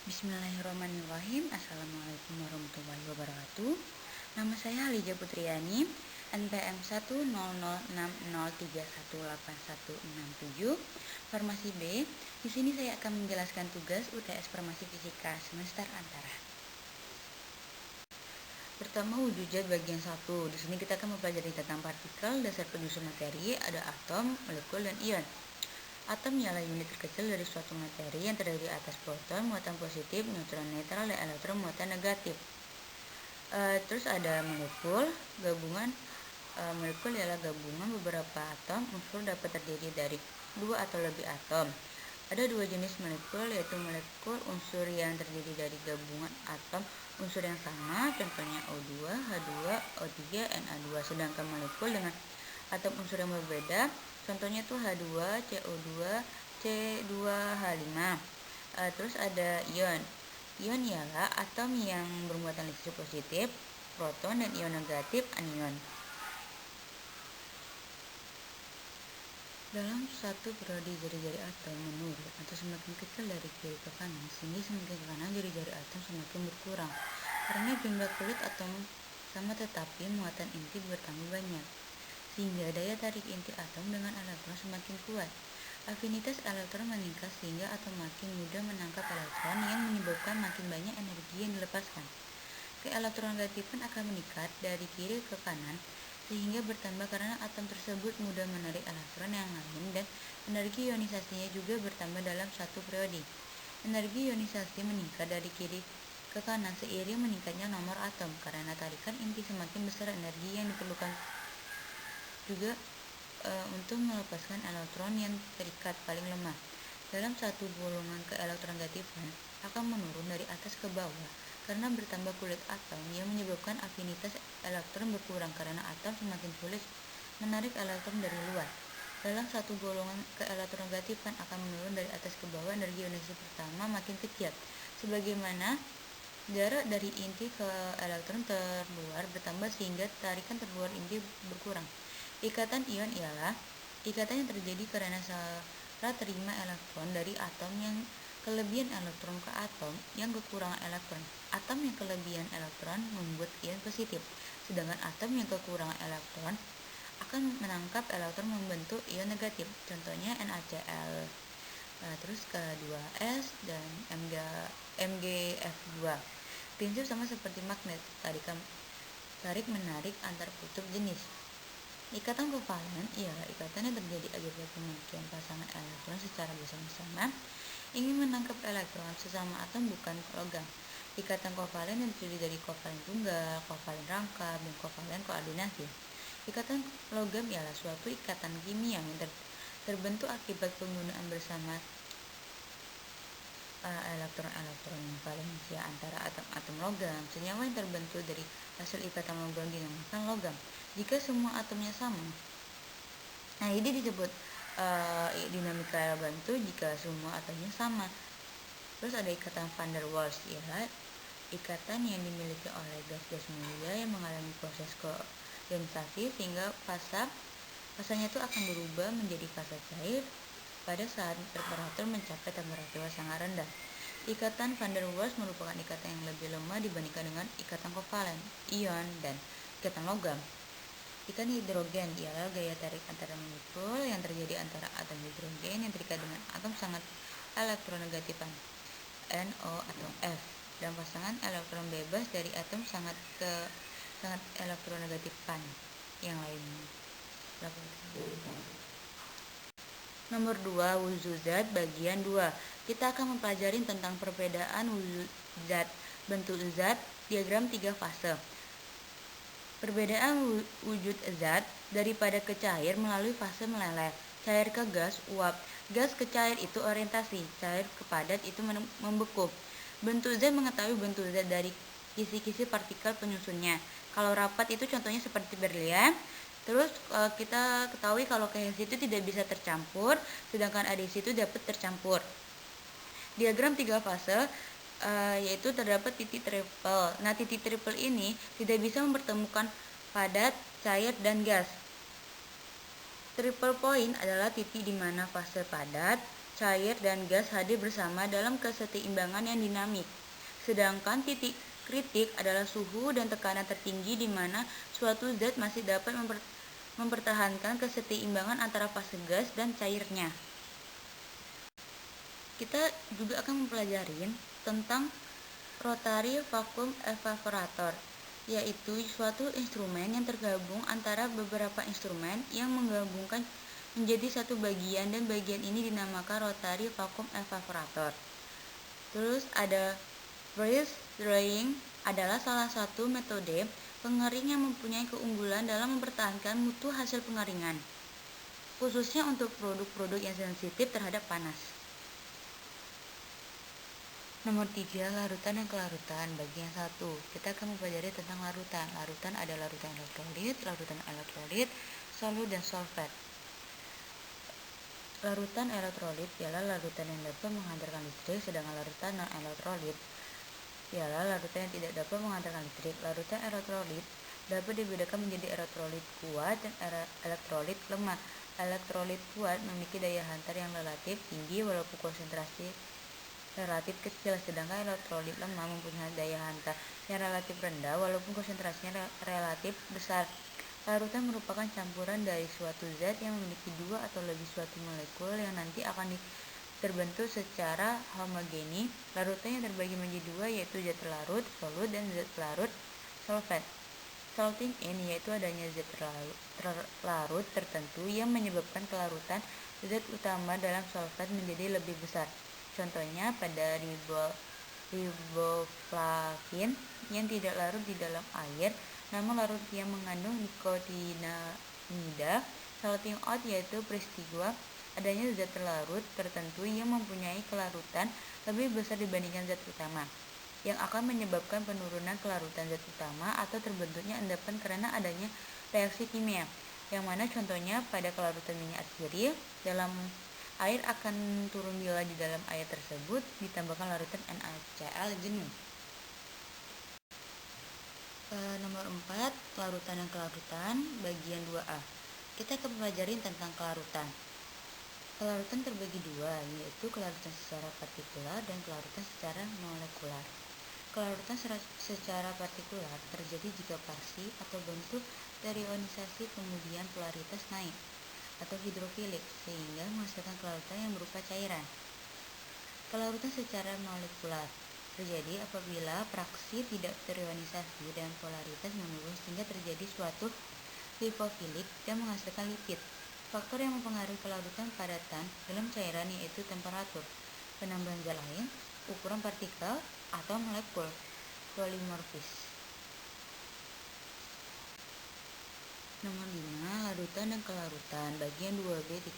Bismillahirrahmanirrahim. Assalamualaikum warahmatullahi wabarakatuh. Nama saya Halija Putriani, NPM 10060318167, Farmasi B. Di sini saya akan menjelaskan tugas UTS Farmasi Fisika semester antara. Pertama, wujud zat bagian 1. Di sini kita akan mempelajari tentang partikel, dasar penyusun materi, ada atom, molekul, dan ion. Atom ialah unit terkecil dari suatu materi yang terdiri atas proton, muatan positif, neutron netral, dan elektron muatan negatif. Terus ada molekul, gabungan. Molekul ialah gabungan beberapa atom. Unsur dapat terdiri dari 2 atau lebih atom. Ada 2 jenis molekul, yaitu molekul unsur yang terdiri dari gabungan atom unsur yang sama, contohnya O2, H2, O3, Na2. Sedangkan molekul dengan atom unsur yang berbeda, contohnya tuh H2, CO2, C2H5. Terus ada ion. Ion ialah atom yang bermuatan listrik positif, proton, dan ion negatif, anion. Dalam satu periode jari-jari atom menurun atau semakin kecil dari kiri ke kanan, sehingga semakin ke kanan jari-jari atom semakin berkurang. Karena jumlah kulit atom sama tetapi muatan inti bertambah banyak, sehingga daya tarik inti atom dengan elektron semakin kuat. Afinitas elektron meningkat sehingga atom makin mudah menangkap elektron yang menyebabkan makin banyak energi yang dilepaskan. Keelektronegativan akan meningkat dari kiri ke kanan sehingga bertambah karena atom tersebut mudah menarik elektron yang lain, dan energi ionisasinya juga bertambah dalam satu periode. Energi ionisasi meningkat dari kiri ke kanan seiring meningkatnya nomor atom. Karena tarikan inti semakin besar, energi yang diperlukan juga untuk melepaskan elektron yang terikat paling lemah. Dalam satu golongan keelektronegativan akan menurun dari atas ke bawah karena bertambah kulit atom yang menyebabkan afinitas elektron berkurang karena atom semakin sulit menarik elektron dari luar. Dalam satu golongan keelektronegativan akan menurun dari atas ke bawah, energi ionisasi pertama makin kecil, sebagaimana jarak dari inti ke elektron terluar bertambah sehingga tarikan terluar inti berkurang. Ikatan ion ialah ikatan yang terjadi karena serah terima elektron dari atom yang kelebihan elektron ke atom yang kekurangan elektron. Atom yang kelebihan elektron membuat ion positif, sedangkan atom yang kekurangan elektron akan menangkap elektron membentuk ion negatif, contohnya NaCl. Terus K2S dan MgF2. Prinsip sama seperti magnet, tarik menarik antar kutub jenis. Ikatan kovalen ialah ikatan yang terjadi akibat pemakaian pasangan elektron secara bersama-sama ingin menangkap elektron sesama atom bukan logam. Ikatan kovalen yang terdiri dari kovalen tunggal, kovalen rangkap, dan kovalen koordinasi. Ikatan logam ialah suatu ikatan kimia yang terbentuk akibat penggunaan bersama elektron-elektron valensia antara atom-atom logam. Senyawa yang terbentuk dari hasil ikatan logam dinamakan logam jika semua atomnya sama. Nah, ini disebut dinamika bantu jika semua atomnya sama. Terus ada ikatan van der Waals, ialah ikatan yang dimiliki oleh gas-gas mulia yang mengalami proses kondensasi sehingga fasanya itu akan berubah menjadi fasa cair pada saat temperatur mencapai temperatur sangat rendah. Ikatan van der Waals merupakan ikatan yang lebih lemah dibandingkan dengan ikatan kovalen, ion, dan ikatan logam. Ikatan hidrogen ialah gaya tarik antara molekul yang terjadi antara atom hidrogen yang terikat dengan atom sangat elektronegatifan NO atau F dan pasangan elektron bebas dari atom sangat elektronegatifan yang lainnya. Nomor 2, wujud zat bagian 2. Kita akan mempelajari tentang perbedaan wujud zat, bentuk zat, diagram 3 fase. Perbedaan wujud zat daripada ke cair melalui fase meleleh, cair ke gas, uap. Gas ke cair itu orientasi, cair ke padat itu membeku. Bentuk zat mengetahui bentuk zat dari kisi-kisi partikel penyusunnya. Kalau rapat itu contohnya seperti berlian. Terus kita ketahui kalau kohesi itu tidak bisa tercampur, sedangkan adhesi itu dapat tercampur. Diagram 3 fase yaitu terdapat titik triple. Nah, titik triple ini tidak bisa mempertemukan padat, cair, dan gas. Triple point adalah titik di mana fase padat, cair, dan gas hadir bersama dalam keseimbangan yang dinamik. Sedangkan titik kritik adalah suhu dan tekanan tertinggi di mana suatu zat masih dapat mempertahankan keseimbangan antara fase gas dan cairnya. Kita juga akan mempelajari tentang rotary vacuum evaporator, yaitu suatu instrumen yang tergabung antara beberapa instrumen yang menggabungkan menjadi satu bagian, dan bagian ini dinamakan rotary vacuum evaporator. Terus ada breath drying adalah salah satu metode pengering yang mempunyai keunggulan dalam mempertahankan mutu hasil pengeringan, khususnya untuk produk-produk yang sensitif terhadap panas. Nomor 3, larutan dan kelarutan. Bagian 1, kita akan mempelajari tentang larutan. Larutan ada larutan elektrolit, solut, dan solvent. Larutan elektrolit ialah larutan yang dapat menghantarkan listrik, sedangkan larutan non-elektrolit ialah larutan yang tidak dapat menghantarkan listrik. Larutan elektrolit dapat dibedakan menjadi elektrolit kuat dan elektrolit lemah. Elektrolit kuat memiliki daya hantar yang relatif tinggi walaupun konsentrasi relatif kecil, sedangkan elektrolit lemah mempunyai daya hantar yang relatif rendah walaupun konsentrasinya relatif besar. Larutan merupakan campuran dari suatu zat yang memiliki dua atau lebih suatu molekul yang nanti akan terbentuk secara homogeni. Larutan yang terbagi menjadi dua yaitu zat larut solut dan zat larut solvent. Salting in yaitu adanya zat larut tertentu yang menyebabkan kelarutan zat utama dalam solvent menjadi lebih besar. Contohnya pada riboflavin yang tidak larut di dalam air namun larut yang mengandung nikotinamida. Salting out yaitu peristiwa adanya zat larut tertentu yang mempunyai kelarutan lebih besar dibandingkan zat utama, yang akan menyebabkan penurunan kelarutan zat utama atau terbentuknya endapan karena adanya reaksi kimia, yang mana contohnya pada kelarutan minyak atsiri dalam air akan turun bila di dalam air tersebut ditambahkan larutan NaCl jenuh. Nomor 4, larutan dan kelarutan, bagian 2A. Kita akan mempelajari tentang kelarutan. Kelarutan terbagi dua, yaitu kelarutan secara partikular dan kelarutan secara molekular. Kelarutan secara partikular terjadi jika parsi atau bentuk dari ionisasi kemudian polaritas naik atau hidrofilik sehingga menghasilkan kelarutan yang berupa cairan. Kelarutan secara molekular terjadi apabila fraksi tidak terionisasi dan polaritas menurun sehingga terjadi suatu lipofilik dan menghasilkan lipid. Faktor yang mempengaruhi kelarutan padatan dalam cairan yaitu temperatur, penambahan zat lain, ukuran partikel atau molekul, polimorfis. Nomor 5, larutan dan kelarutan, bagian 2B.1.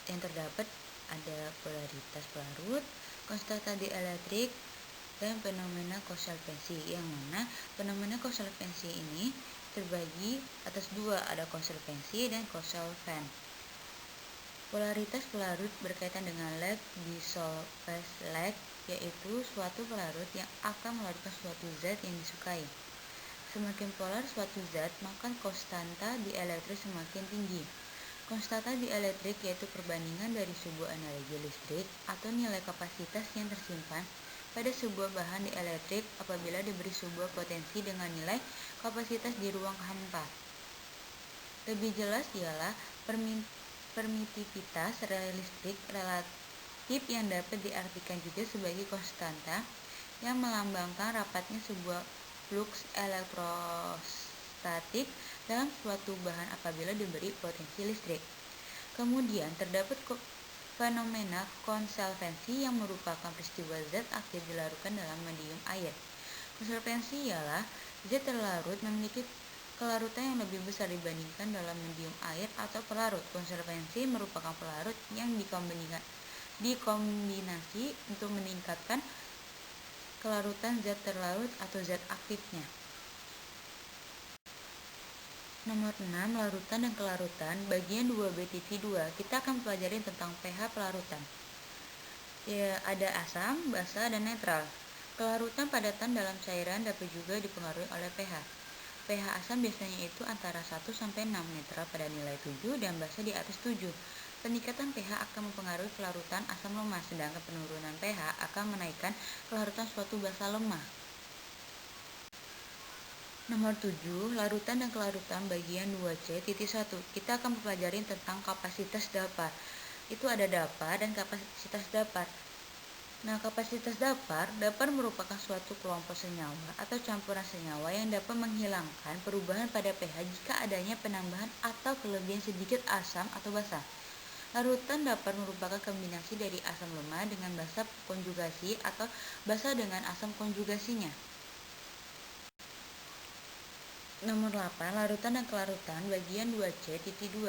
Yang terdapat ada polaritas pelarut, konstanta dielektrik, dan fenomena konsolvensi, yang mana fenomena konsolvensi ini terbagi atas dua, ada konsolvensi dan konsolven. Polaritas pelarut berkaitan dengan lag disolved lag, yaitu suatu pelarut yang akan melarutkan suatu zat yang disukai. Semakin polar suatu zat, maka konstanta dielektrik semakin tinggi. Konstanta dielektrik yaitu perbandingan dari sebuah energi listrik atau nilai kapasitas yang tersimpan pada sebuah bahan dielektrik apabila diberi sebuah potensi dengan nilai kapasitas di ruang hampa. Lebih jelas ialah permitivitas listrik relatif yang dapat diartikan juga sebagai konstanta yang melambangkan rapatnya sebuah flux elektrostatik dalam suatu bahan apabila diberi potensi listrik. Kemudian terdapat fenomena konsolvensi yang merupakan peristiwa zat aktif dilarutkan dalam medium air. Konsolvensi ialah zat terlarut memiliki kelarutan yang lebih besar dibandingkan dalam medium air atau pelarut. Konsolvensi merupakan pelarut yang dikombinasi untuk meningkatkan kelarutan zat terlarut atau zat aktifnya. Nomor 6, larutan dan kelarutan, bagian 2B.2. Kita akan pelajari tentang pH pelarutan. Ada asam, basa, dan netral. Kelarutan padatan dalam cairan dapat juga dipengaruhi oleh pH. pH asam biasanya itu antara 1-6, netral pada nilai 7 dan basa di atas 7. Peningkatan pH akan mempengaruhi kelarutan asam lemah, sedangkan penurunan pH akan menaikkan kelarutan suatu basa lemah. Nomor 7, larutan dan kelarutan bagian 2C.1. Kita akan mempelajari tentang kapasitas dapar. Itu ada dapar dan kapasitas dapar. Nah, kapasitas dapar merupakan suatu kelompok senyawa atau campuran senyawa yang dapat menghilangkan perubahan pada pH jika adanya penambahan atau kelebihan sedikit asam atau basa. Larutan dapar merupakan kombinasi dari asam lemah dengan basa konjugasi atau basa dengan asam konjugasinya. Nomor 8, larutan dan kelarutan bagian 2C.2.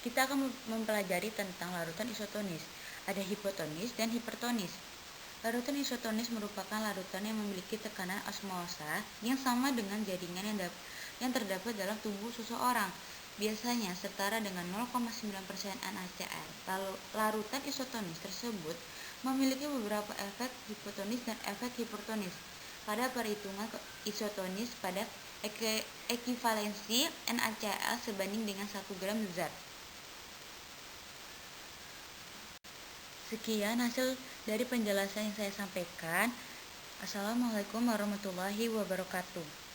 Kita akan mempelajari tentang larutan isotonis. Ada hipotonis dan hipertonis. Larutan isotonis merupakan larutan yang memiliki tekanan osmosa yang sama dengan jaringan yang terdapat dalam tubuh seseorang. Biasanya setara dengan 0,9% NaCl. Larutan isotonis tersebut memiliki beberapa efek hipotonis dan efek hipertonis. Pada perhitungan isotonis pada ekivalensi NaCl sebanding dengan 1 gram zat. Sekian hasil dari penjelasan yang saya sampaikan. Assalamualaikum warahmatullahi wabarakatuh.